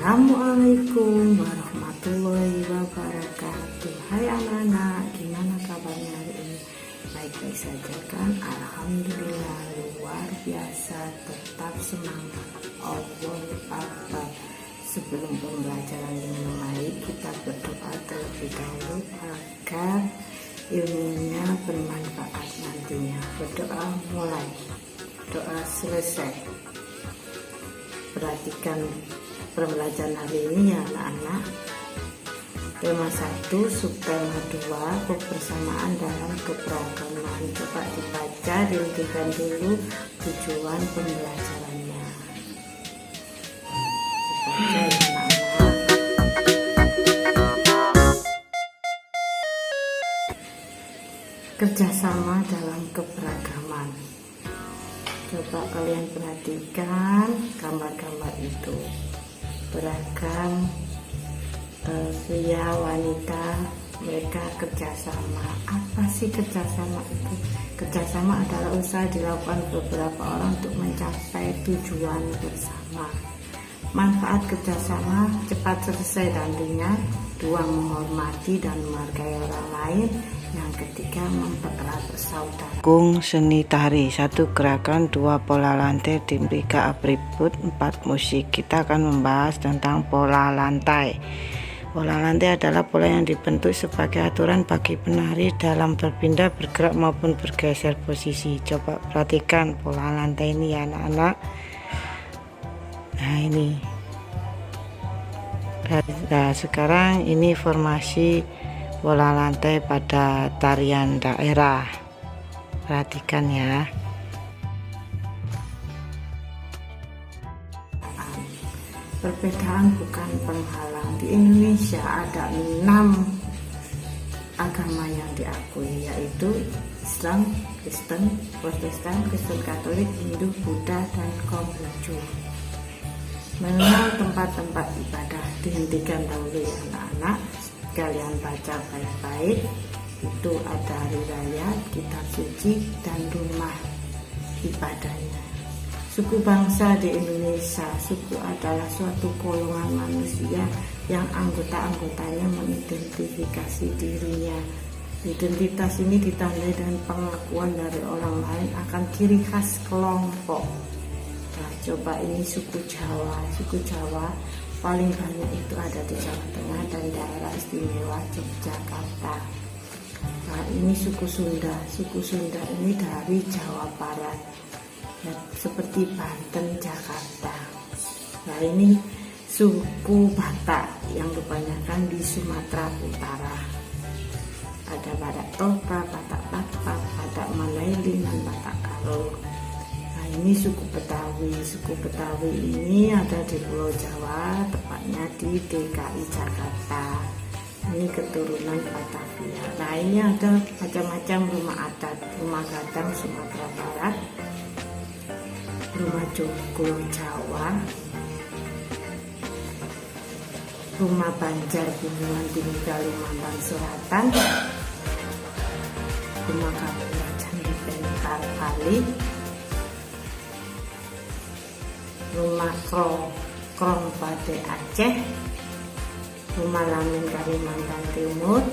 Assalamualaikum warahmatullahi wabarakatuh. Hai anak-anak, gimana kabarnya hari ini? Baik-baik saja kan? Alhamdulillah, luar biasa, tetap semangat. Allahu Akbar. Sebelum pembelajaran dimulai, kita berdoa terlebih dahulu agar ilmunya bermanfaat nantinya. Berdoa mulai, doa selesai. Perhatikan pembelajaran hari ini ya anak-anak. Tema 1, subtema 2, kebersamaan dalam keberagaman. Coba dibaca, dihentikan dulu tujuan pembelajarannya. Dibaca ya anak-anak. Kerjasama dalam keberagaman. Coba kalian perhatikan gambar-gambar itu. Beragam pria, wanita, mereka kerjasama. Apa sih kerjasama itu? Kerjasama adalah usaha dilakukan beberapa orang untuk mencapai tujuan bersama. Manfaat kerjasama: cepat selesai dan ringan. 2, menghormati dan menghargai orang lain. Yang ketiga, mempererat persaudaraan. Kung seni tari. 1, gerakan. 2, pola lantai. 3, atribut. 4, musik. Kita akan membahas tentang pola lantai. Pola lantai adalah pola yang dibentuk sebagai aturan bagi penari dalam berpindah, bergerak maupun bergeser posisi. Coba perhatikan pola lantai ini ya anak-anak. Nah ini. Nah sekarang ini formasi pola lantai pada tarian daerah. Perhatikan ya. Perbedaan bukan penghalang. Di Indonesia ada 6 agama yang diakui, yaitu Islam, Kristen, Protestan, Kristen Katolik, Hindu, Buddha, dan Konghucu. Mengenal tempat-tempat ibadah, dihentikan dahulu ya anak-anak. Kalian baca baik-baik. Itu ada hari raya, kitab suci, dan rumah ibadahnya. Suku bangsa di Indonesia. Suku adalah suatu golongan manusia yang anggota-anggotanya mengidentifikasi dirinya. Identitas ini ditandai dengan pengakuan dari orang lain akan ciri khas kelompok. Nah, coba ini suku Jawa. Suku Jawa paling banyak itu ada di Jawa Tengah dan daerah istimewa Yogyakarta. Nah, ini suku Sunda. Suku Sunda ini dari Jawa Barat. Ya, seperti Banten, Jakarta. Nah ini suku Batak yang kebanyakan di Sumatera Utara. Ada Batak Toba, Batak Batak, Batak Mandailing, dan Batak Karo. Nah ini suku Betawi. Suku Betawi ini ada di Pulau Jawa, tepatnya di DKI Jakarta. Ini keturunan Batavia. Nah ini ada macam-macam rumah adat. Rumah Gadang Sumatera Barat, rumah Joglo Jawa, rumah Banjar Gunungan Tinggi Kalimantan Selatan, rumah Kampung Candi Pentar Bali, rumah Krong Bade Aceh, rumah Lamin Kalimantan Timur,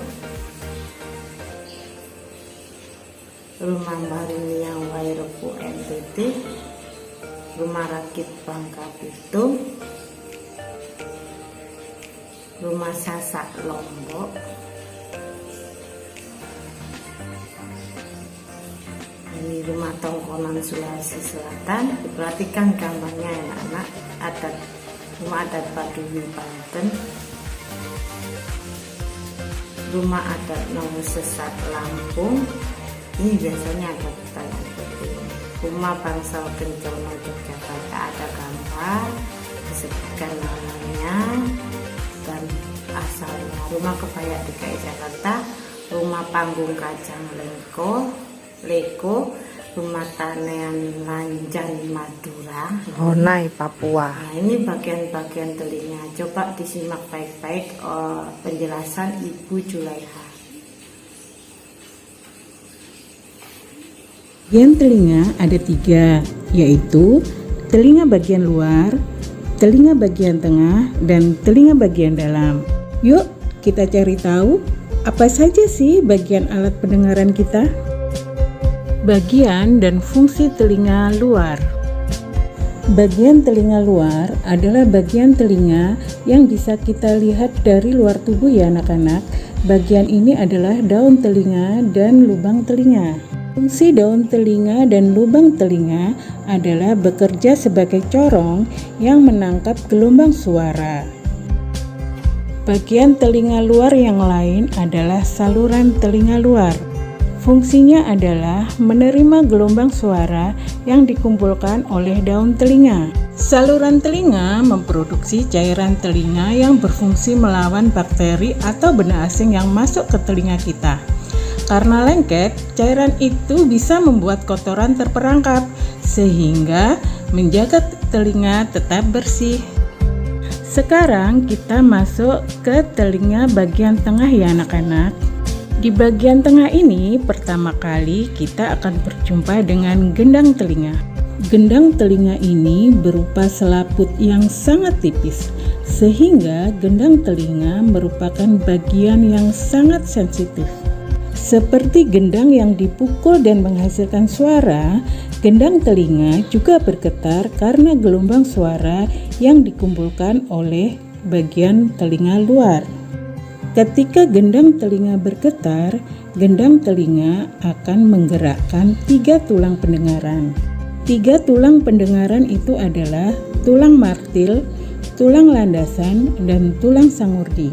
rumah Bariniang Wairepu NTT, rumah Rakit Bangka Belitung, rumah Sasak Lombok, ini rumah Tongkonan Sulawesi Selatan. Perhatikan gambarnya ya anak. Adat rumah adat Baduy Banten, rumah adat Nomor Sesat Lampung. Ini biasanya ada pertanyaan seperti ini. Rumah Bangsal Kencono Yogyakarta, ada gambar, disebutkan namanya dan asalnya. Rumah Kebaya DKI Jakarta, rumah Panggung Kajang Leko, rumah Tanean Lanjan Madura, Honai Papua. Nah ini bagian-bagian telinga. Coba disimak baik-baik penjelasan Ibu Julaiha. Bagian telinga ada 3, yaitu telinga bagian luar, telinga bagian tengah, dan telinga bagian dalam. Yuk, kita cari tahu apa saja sih bagian alat pendengaran kita? Bagian dan fungsi telinga luar. Bagian telinga luar adalah bagian telinga yang bisa kita lihat dari luar tubuh ya anak-anak. Bagian ini adalah daun telinga dan lubang telinga. Fungsi daun telinga dan lubang telinga adalah bekerja sebagai corong yang menangkap gelombang suara. Bagian telinga luar yang lain adalah saluran telinga luar. Fungsinya adalah menerima gelombang suara yang dikumpulkan oleh daun telinga. Saluran telinga memproduksi cairan telinga yang berfungsi melawan bakteri atau benda asing yang masuk ke telinga kita. Karena lengket, cairan itu bisa membuat kotoran terperangkap, sehingga menjaga telinga tetap bersih. Sekarang kita masuk ke telinga bagian tengah ya anak-anak. Di bagian tengah ini pertama kali kita akan berjumpa dengan gendang telinga. Gendang telinga ini berupa selaput yang sangat tipis, sehingga gendang telinga merupakan bagian yang sangat sensitif. Seperti gendang yang dipukul dan menghasilkan suara, gendang telinga juga bergetar karena gelombang suara yang dikumpulkan oleh bagian telinga luar. Ketika gendang telinga bergetar, gendang telinga akan menggerakkan 3 tulang pendengaran. 3 tulang pendengaran itu adalah tulang martil, tulang landasan, dan tulang sangurdi.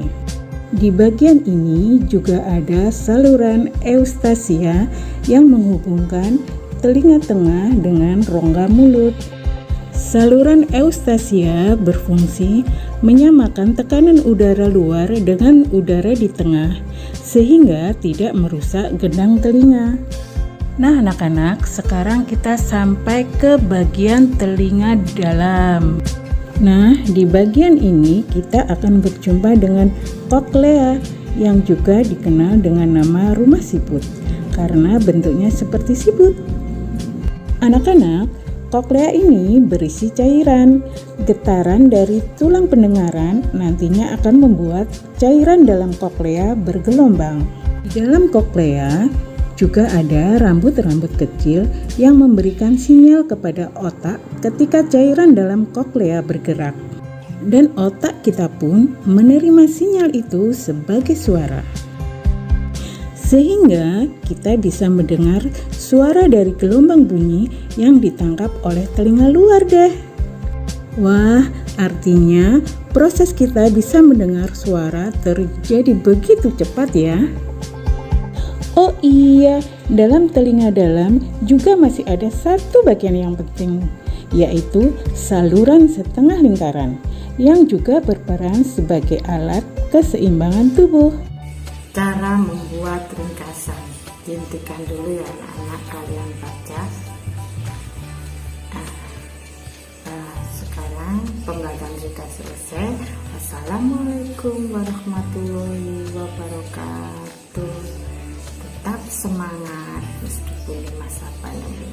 Di bagian ini juga ada saluran eustasia yang menghubungkan telinga tengah dengan rongga mulut. Saluran eustasia berfungsi menyamakan tekanan udara luar dengan udara di tengah, sehingga tidak merusak gendang telinga. Nah anak-anak, sekarang kita sampai ke bagian telinga dalam. Nah, di bagian ini kita akan berjumpa dengan koklea yang juga dikenal dengan nama rumah siput karena bentuknya seperti siput. Anak-anak, koklea ini berisi cairan. Getaran dari tulang pendengaran nantinya akan membuat cairan dalam koklea bergelombang. Di dalam koklea juga ada rambut-rambut kecil yang memberikan sinyal kepada otak ketika cairan dalam koklea bergerak. Dan otak kita pun menerima sinyal itu sebagai suara. Sehingga kita bisa mendengar suara dari gelombang bunyi yang ditangkap oleh telinga luar deh. Wah, artinya proses kita bisa mendengar suara terjadi begitu cepat ya. Oh iya, dalam telinga dalam juga masih ada satu bagian yang penting, yaitu saluran setengah lingkaran, yang juga berperan sebagai alat keseimbangan tubuh. Cara membuat ringkasan, dihentikan dulu ya anak-anak, kalian baca. Sekarang pembelajaran kita selesai. Assalamualaikum warahmatullahi wabarakatuh. Tetap semangat meskipun di masa pandemi